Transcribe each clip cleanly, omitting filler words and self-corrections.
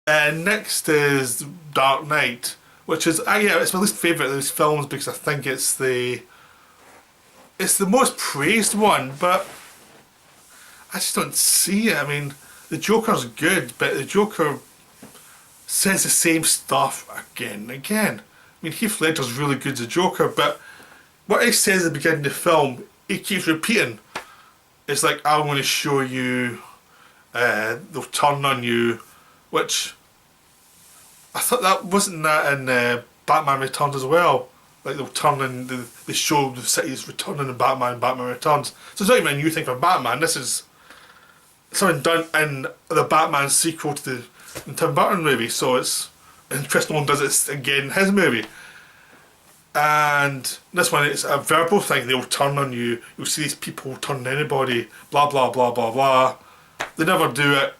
Next is Dark Knight, which is yeah, it's my least favourite of those films because I think it's the most praised one, but I just don't see it. I mean, the Joker's good, but the Joker says the same stuff again and again. I mean, Heath Ledger's really good as a Joker, but what he says at the beginning of the film, he keeps repeating. It's like, I'm going to show you, they'll turn on you, which I thought that wasn't that in Batman Returns as well. Like they'll turn in, they show the city's returning in Batman Returns. So it's not even a new thing for Batman. This is something done in the Batman sequel to the Tim Burton movie. So it's, and Chris Nolan does it again in his movie. And this one, it's a verbal thing. They'll turn on you. You'll see these people turn on anybody. Blah blah blah blah blah. They never do it,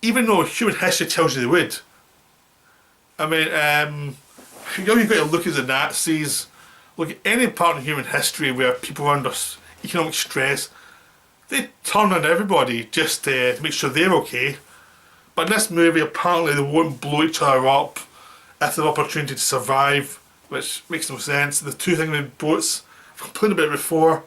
even though human history tells you they would. I mean, you've got to look at the Nazis. Look at any part of human history where people are under economic stress. They turn on everybody just to make sure they're okay. But in this movie, apparently they won't blow each other up if they have the opportunity to survive, which makes no sense. The two things with boats, I've complained about it before,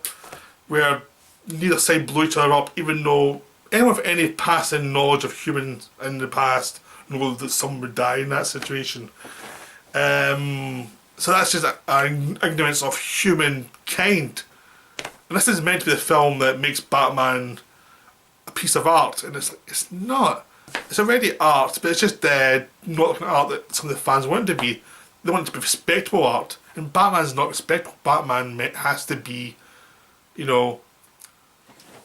where neither side blew each other up, even though anyone with any passing knowledge of humans in the past knows that someone would die in that situation. So that's just an ignorance of humankind. And this is meant to be the film that makes Batman a piece of art, and it's not. It's already art, but it's just not the kind of art that some of the fans want it to be. They want it to be respectable art, and Batman's not respectable. Batman has to be, you know,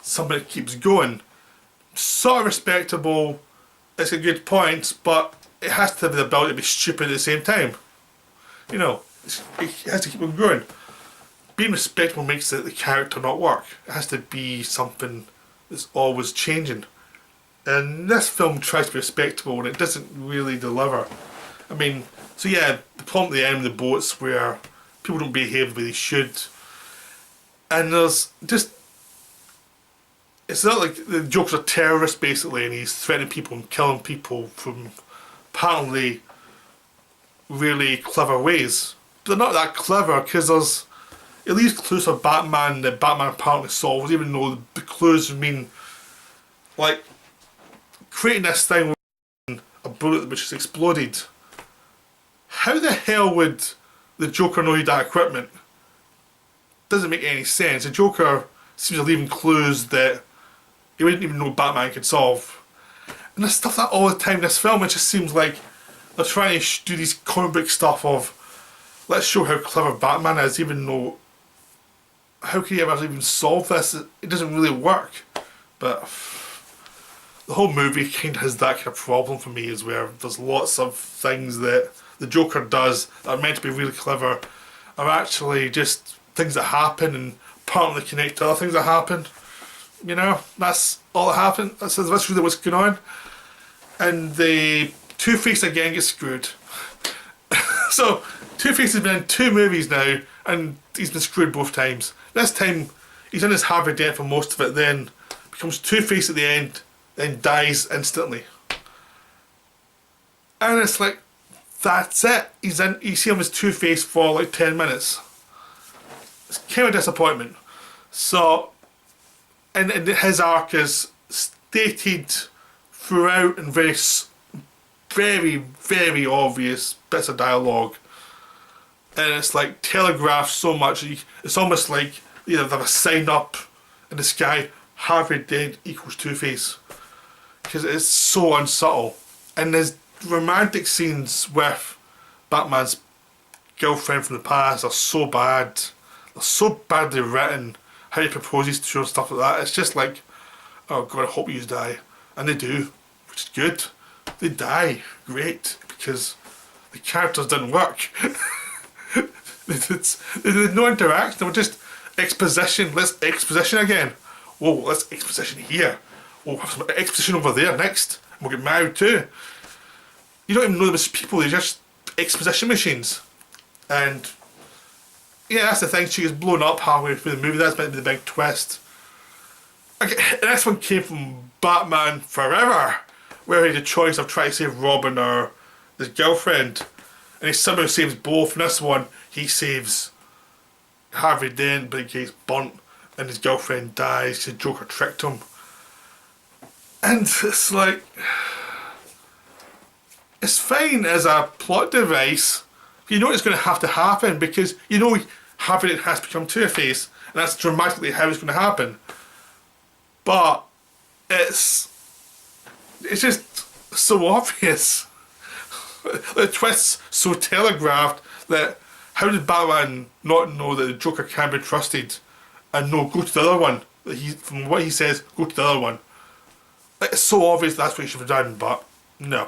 something that keeps going. Sort of respectable, it's a good point, but it has to have the ability to be stupid at the same time. You know, it has to keep on going. Being respectable makes the character not work. It has to be something that's always changing. And this film tries to be respectable and it doesn't really deliver. I mean, so yeah, the problem at the end of the boats where people don't behave the way they should. And there's just, it's not like the Joker's a terrorist basically and he's threatening people and killing people from apparently really clever ways. But they're not that clever because there's at least clues for Batman that Batman apparently solves, even though the clues mean like creating this thing with a bullet which has exploded. How the hell would the Joker know he had that equipment? Doesn't make any sense. The Joker seems to leave clues that he wouldn't even know Batman could solve. And there's stuff like that all the time in this film. It just seems like they're trying to do these comic book stuff of let's show how clever Batman is, even though how can you ever even solve this? It doesn't really work. But the whole movie kind of has that kind of problem for me, is where there's lots of things that the Joker does that are meant to be really clever are actually just things that happen and partly connect to other things that happen. You know, that's all that happened. That's really what's going on. And the Two-Face again gets screwed. So Two-Face has been in 2 movies now and he's been screwed both times. This time he's in his Harvey Dent for most of it, then becomes Two-Face at the end, then dies instantly. And it's like, that's it. He's in. You see him as Two-Face for like 10 minutes. It's kind of a disappointment. So, and his arc is stated throughout in very, very obvious bits of dialogue. And it's like telegraphed so much. It's almost like they have a sign up in the sky, Harvey Dent equals Two-Face. Because it's so unsubtle. And there's romantic scenes with Batman's girlfriend from the past are so bad. They're so badly written. How he proposes to her and stuff like that. It's just like, oh god, I hope you die. And they do, which is good. They die, great, because the characters didn't work. There's no interaction, they were just exposition. Let's exposition again. Whoa, let's exposition here. We'll have some exposition over there next. And we'll get married too. You don't even know them as people, they're just exposition machines. And yeah, that's the thing, she gets blown up halfway through the movie, that's meant to be the big twist. Okay, the next one came from Batman Forever, where he had a choice of trying to save Robin or his girlfriend, and he somehow saves both. In this one, he saves Harvey Dent, but he gets burnt, and his girlfriend dies. The Joker tricked him, and it's like, it's fine as a plot device. You know it's going to have to happen because you know Harvey Dent has become Two-Face, and that's dramatically how it's going to happen. But it's just so obvious. The twist's so telegraphed that how did Batman not know that the Joker can be trusted and no, go to the other one? That from what he says, go to the other one. It's so obvious that's what he should have done, but no.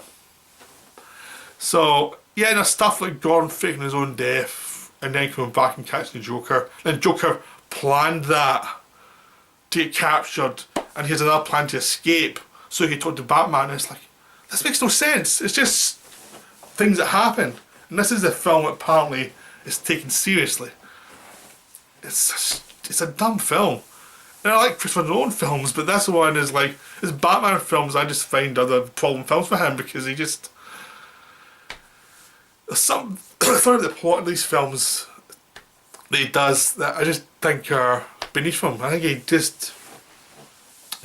So yeah, and there's stuff like Gordon faking his own death and then coming back and catching the Joker. Then Joker planned that to get captured, and he has another plan to escape so he can talk to Batman. And it's like, this makes no sense. It's just things that happen, and this is the film that apparently is taken seriously. It's a dumb film, and I like Christopher Nolan films, but this one is like, his Batman films I just find are the problem films for him because he just, there's some of the plot of these films that he does that I just think are beneath him. I think he just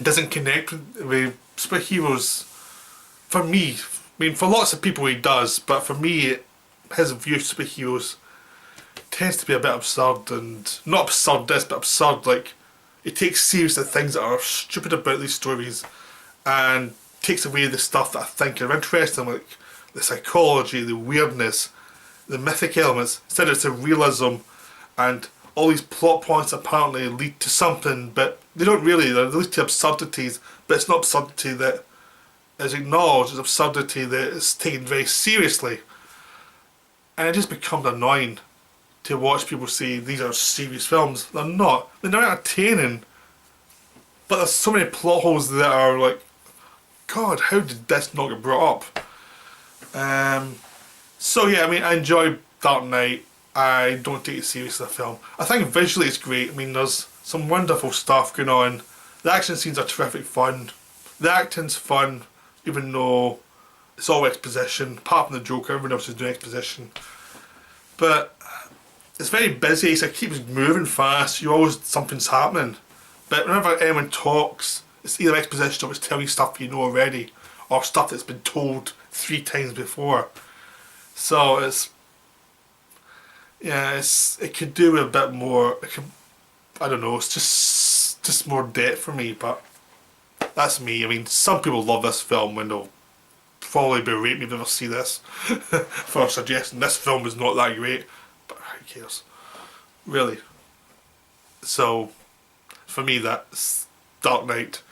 doesn't connect with superheroes. For me, I mean, for lots of people he does, but for me, his view of superheroes tends to be a bit absurd, and not absurdist, but absurd. Like, he takes seriously things that are stupid about these stories, and takes away the stuff that I think are interesting, like the psychology, the weirdness, the mythic elements. Instead, it's a realism, and all these plot points apparently lead to something, but they don't really. They lead to absurdities, but it's not absurdity that is acknowledged, it's absurdity that is taken very seriously. And it just becomes annoying to watch people say these are serious films. They're not. They're not entertaining, but there's so many plot holes that are like, God, how did this not get brought up? So yeah, I mean, I enjoy Dark Knight. I don't take it seriously, the film. I think visually it's great. I mean, there's some wonderful stuff going on. The action scenes are terrific fun. The acting's fun, even though it's all exposition. Apart from the Joker, everyone else is doing exposition. But it's very busy, so it keeps moving fast. You always, something's happening. But whenever anyone talks, it's either exposition or it's telling you stuff you know already, or stuff that's been told 3 times before. So it's, yeah, it could do with a bit more. I don't know. It's just more depth for me, but that's me. I mean, some people love this film and they'll probably berate me if they ever see this for suggesting this film is not that great. But who cares, really? So for me, that's Dark Knight.